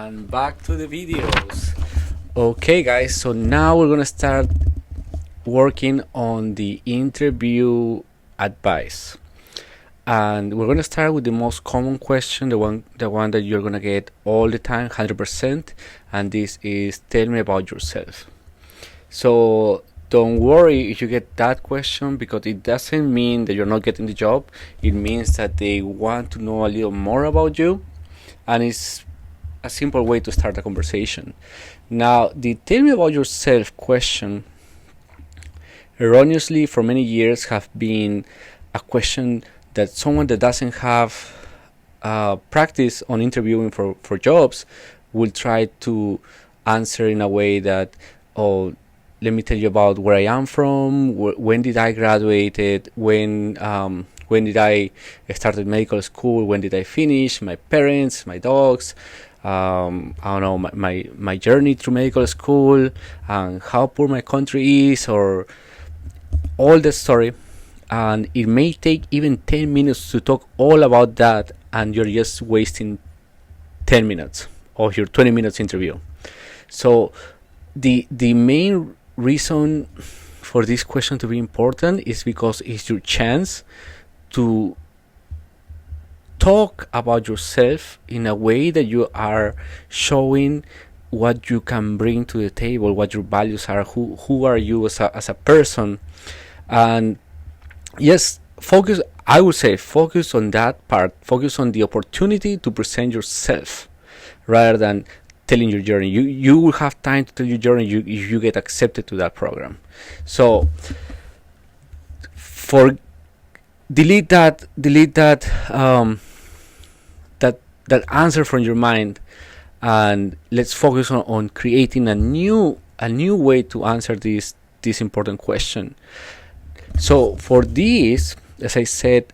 and back to the videos. Okay guys, so now we're gonna start working on the interview advice, and we're gonna start with the most common question, the one that you're gonna get all the time, 100%, and this is, tell me about yourself. So don't worry if you get that question, because it doesn't mean that you're not getting the job. It means that they want to know a little more about you, and it's a simple way to start a conversation. Now, the tell me about yourself question, erroneously for many years, have been a question that someone that doesn't have practice on interviewing for jobs will try to answer in a way that, oh, let me tell you about where I am from, when did I graduated, when did I started medical school, when did I finish, my parents, my dogs, I don't know, my journey through medical school, and how poor my country is, or all the story. And it may take even 10 minutes to talk all about that, and you're just wasting 10 minutes of your 20 minutes interview. So the main reason for this question to be important is because it's your chance to talk about yourself in a way that you are showing what you can bring to the table, what your values are, who are you as a person. And yes, I would say focus on that part, focus on the opportunity to present yourself rather than telling your journey. You will have time to tell your journey if you get accepted to that program. So delete that answer from your mind, and let's focus on creating a new way to answer this important question. So for this, as I said,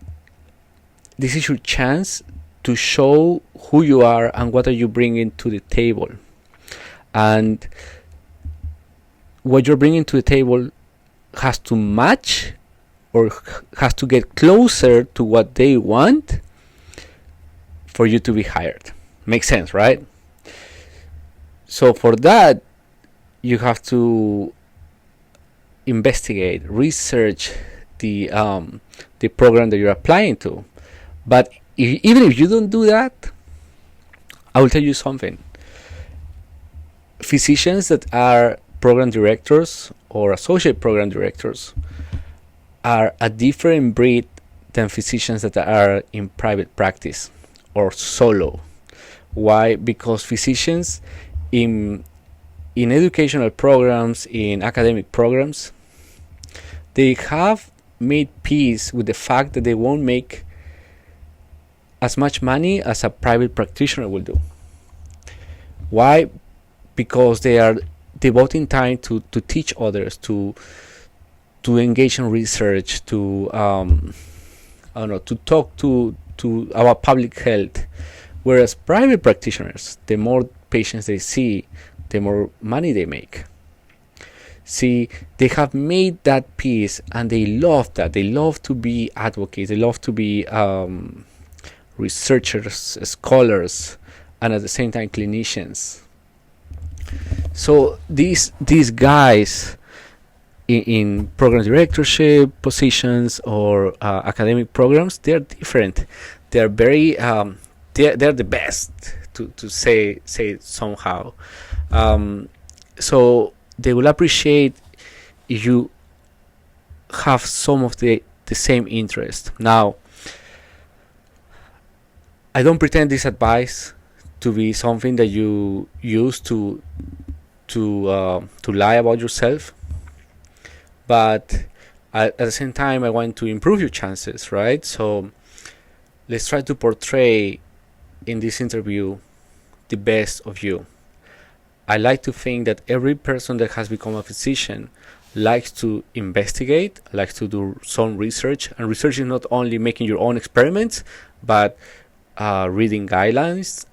this is your chance to show who you are and what are you bringing to the table. And what you're bringing to the table has to match or has to get closer to what they want for you to be hired. Makes sense, right? So for that, you have to investigate, research the program that you're applying to. But even if you don't do that, I will tell you something. Physicians that are program directors or associate program directors are a different breed than physicians that are in private practice or solo. Why? Because physicians in educational programs, in academic programs, they have made peace with the fact that they won't make as much money as a private practitioner will do. Why? Because they are devoting time to teach others, to engage in research, to talk to about public health. Whereas private practitioners, the more patients they see, the more money they make. See, they have made that peace, and they love that. They love to be advocates. They love to be researchers, scholars, and at the same time clinicians. So these guys in program directorship positions or academic programs, they're different. They're very they're the best, to say it somehow. So they will appreciate if you have some of the same interest. Now, I don't pretend this advice to be something that you use to lie about yourself, but at the same time, I want to improve your chances, right? So let's try to portray in this interview the best of you. I like to think that every person that has become a physician likes to investigate, likes to do some research. And research is not only making your own experiments, but reading guidelines,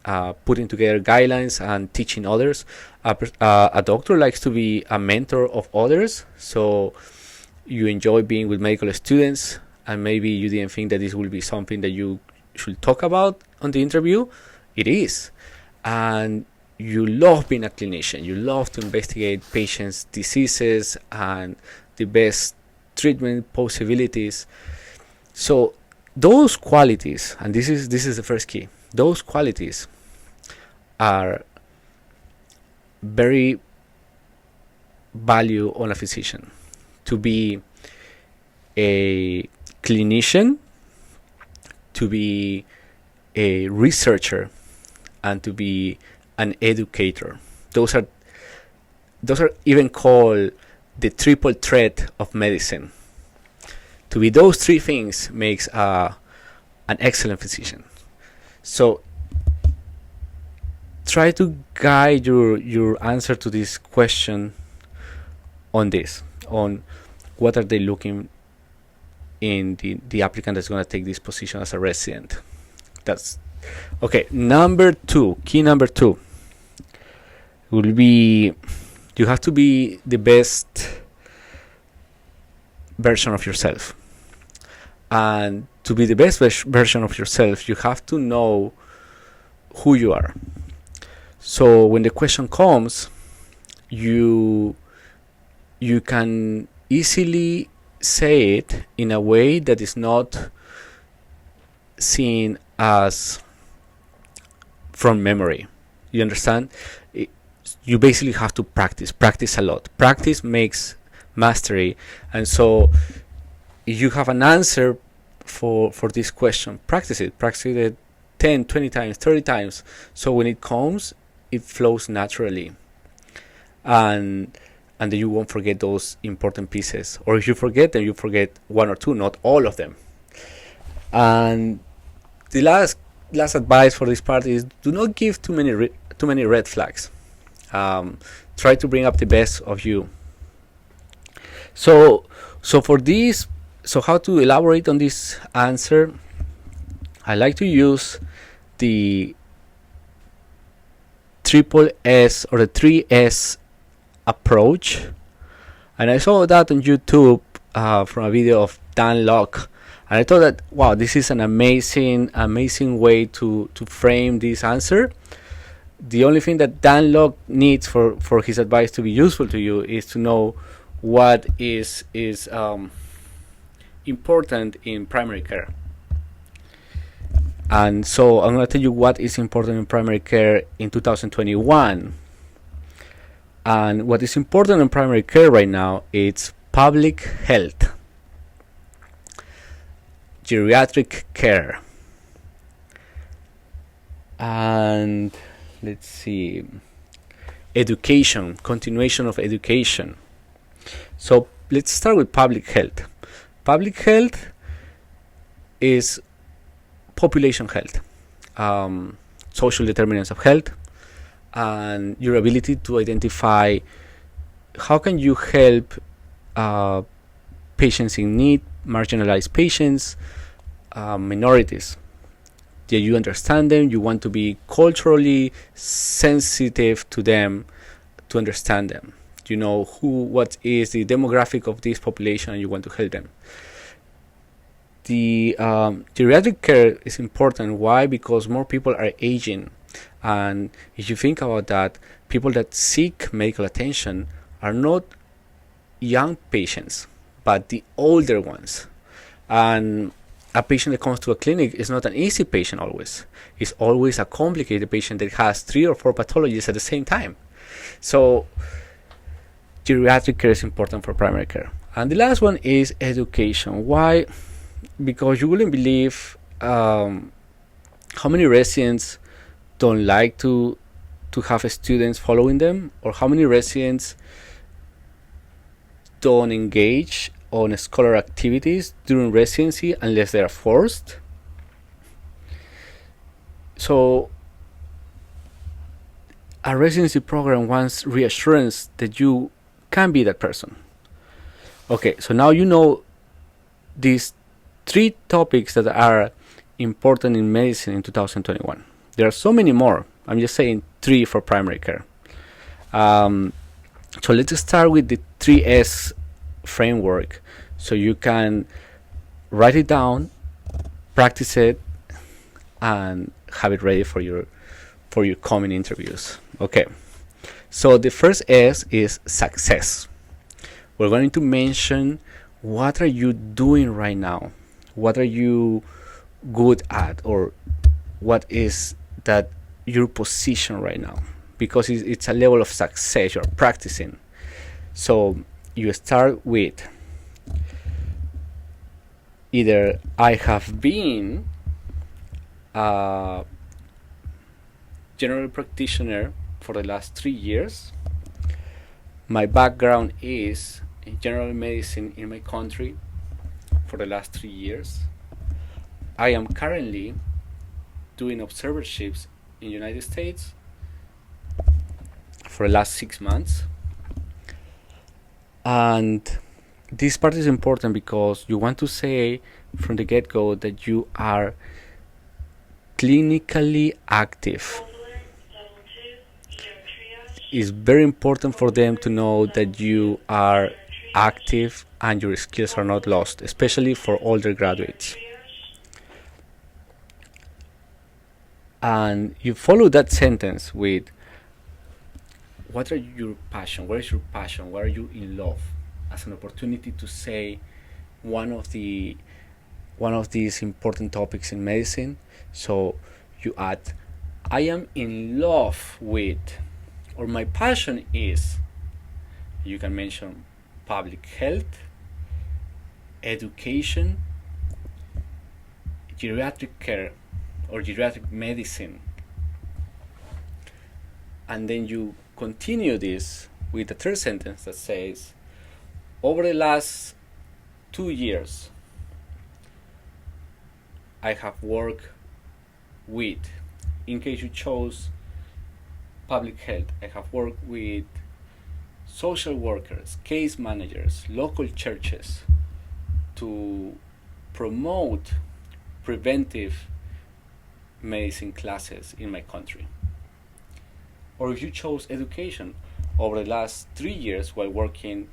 putting together guidelines and teaching others. A doctor likes to be a mentor of others. So you enjoy being with medical students, and maybe you didn't think that this will be something that you should talk about on the interview. It is. And you love being a clinician. You love to investigate patients' diseases and the best treatment possibilities. So those qualities, and this is the first key, those qualities are very value on a physician. To be a clinician, to be a researcher, and to be an educator. Those are even called the triple threat of medicine. To be those three things makes an excellent physician. So try to guide your answer to this question on what are they looking in the applicant that's going to take this position as a resident. That's okay. Key number two will be, you have to be the best version of yourself. And to be the best version of yourself, you have to know who you are. So when the question comes, you can easily say it in a way that is not seen as from memory. You understand? You basically have to practice a lot. Practice makes mastery. And so if you have an answer for this question, practice it 10, 20 times, 30 times, so when it comes, it flows naturally, and then you won't forget those important pieces. Or if you forget them, you forget one or two, not all of them. And the last advice for this part is, do not give too many red flags. Try to bring up the best of you. So for this, how to elaborate on this answer, I like to use the triple S or the 3S approach, and I saw that on YouTube from a video of Dan Locke, and I thought that, wow, this is an amazing way to frame this answer. The only thing that Dan Locke needs for his advice to be useful to you is to know what is important in primary care. And so I'm going to tell you what is important in primary care in 2021. And what is important in primary care right now is public health, geriatric care, and let's see, education, continuation of education. So let's start with public health. Public health is population health, social determinants of health, and your ability to identify how can you help patients in need, marginalized patients, minorities. That you understand them, you want to be culturally sensitive to them, to understand them. You know what is the demographic of this population, and you want to help them. The geriatric care is important. Why? Because more people are aging, and if you think about that, people that seek medical attention are not young patients, but the older ones. And a patient that comes to a clinic is not an easy patient always. It's always a complicated patient that has 3 or 4 pathologies at the same time. So geriatric care is important for primary care. And the last one is education. Why? Because you wouldn't believe how many residents don't like to have students following them, or how many residents don't engage on scholar activities during residency unless they are forced. So a residency program wants reassurance that you can be that person. Okay, so now you know these 3 topics that are important in medicine in 2021. There are so many more. I'm just saying 3 for primary care. So let's start with the 3S framework, so you can write it down, practice it, and have it ready for for your coming interviews. Okay, so the first S is success. We're going to mention what are you doing right now, what are you good at, or what is that your position right now, because it's a level of success you're practicing. So you start with either I have been a general practitioner for the last 3 years. My background is in general medicine in my country for the last 3 years. I am currently doing observerships in the United States for the last 6 months. And this part is important because you want to say from the get-go that you are clinically active. It's very important for them to know that you are active and your skills are not lost, especially for older graduates. And you follow that sentence with what are your passion? Where is your passion? What are you in love? As an opportunity to say one of these important topics in medicine. So you add, I am in love with, or my passion is, you can mention public health, education, geriatric care, or geriatric medicine. And then you continue this with the third sentence that says, over the last 2 years, I have worked with, in case you chose public health, I have worked with social workers, case managers, local churches to promote preventive medicine classes in my country. Or if you chose education, over the last 3 years while working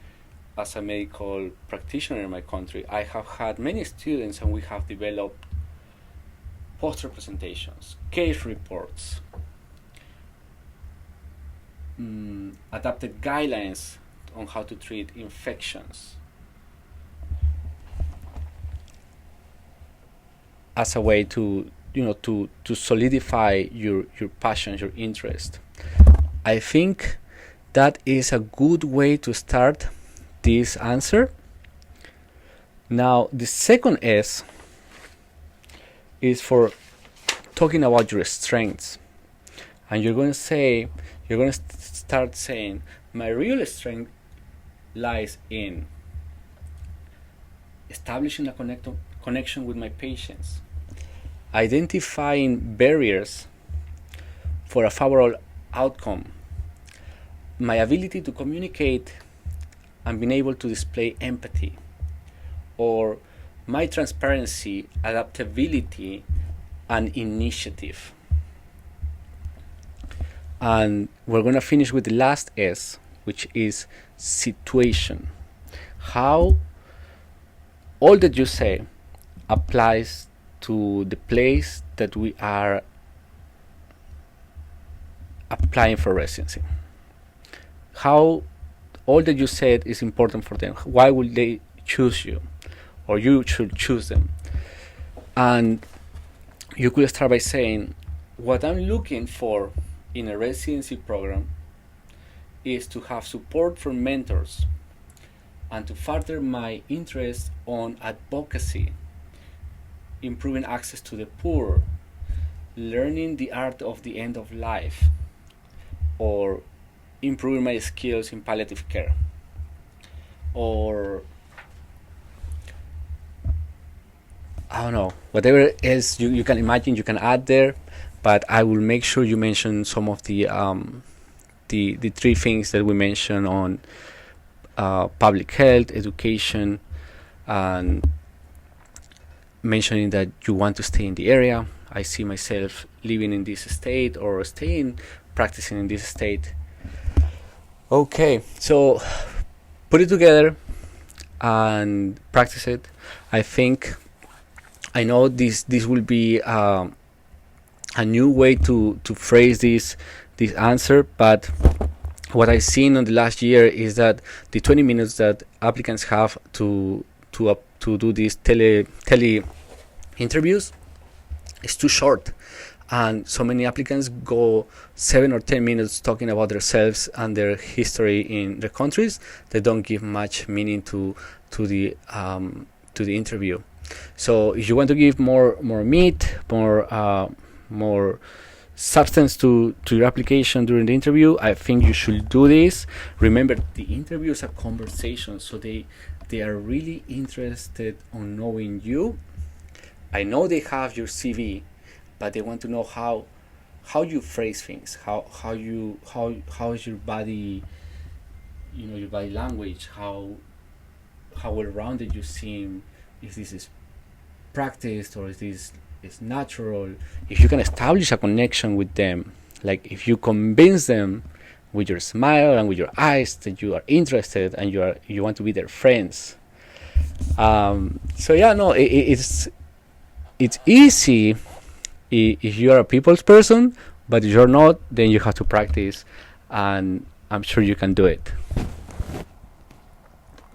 as a medical practitioner in my country, I have had many students and we have developed poster presentations, case reports, adapted guidelines on how to treat infections as a way to solidify your passion, your interest. I think that is a good way to start this answer. Now the second S is for talking about your strengths, and you're going to start saying, my real strength lies in establishing a connection with my patients, identifying barriers for a favorable outcome, my ability to communicate and being able to display empathy, or my transparency, adaptability, and initiative. And we're going to finish with the last S, which is situation. How all that you say applies to the place that we are applying for residency. How all that you said is important for them. Why would they choose you? Or you should choose them. And you could start by saying, what I'm looking for in a residency program is to have support from mentors and to further my interest on advocacy, improving access to the poor, learning the art of the end of life, or improving my skills in palliative care, or I don't know, whatever else you can imagine, you can add there. But I will make sure you mention some of the 3 things that we mentioned on public health, education, and mentioning that you want to stay in the area. I see myself living in this state or practicing in this state. Okay, so put it together and practice it. I know this will be a new way to phrase this answer, but what I've seen in the last year is that the 20 minutes that applicants have to do these tele interviews is too short, and so many applicants go 7 or 10 minutes talking about themselves and their history in their countries. They don't give much meaning to the interview. So if you want to give more meat, more substance to your application during the interview, I think you should do this. Remember, the interview is a conversation, so they are really interested on knowing you. I know they have your CV, but they want to know how you phrase things, how is your body, your body language, how well-rounded you seem, if this is practiced or if this is natural. If you can establish a connection with them, like if you convince them with your smile and with your eyes that you are interested and you want to be their friends. So yeah, no, it's easy if you are a people's person, but if you're not, then you have to practice, and I'm sure you can do it.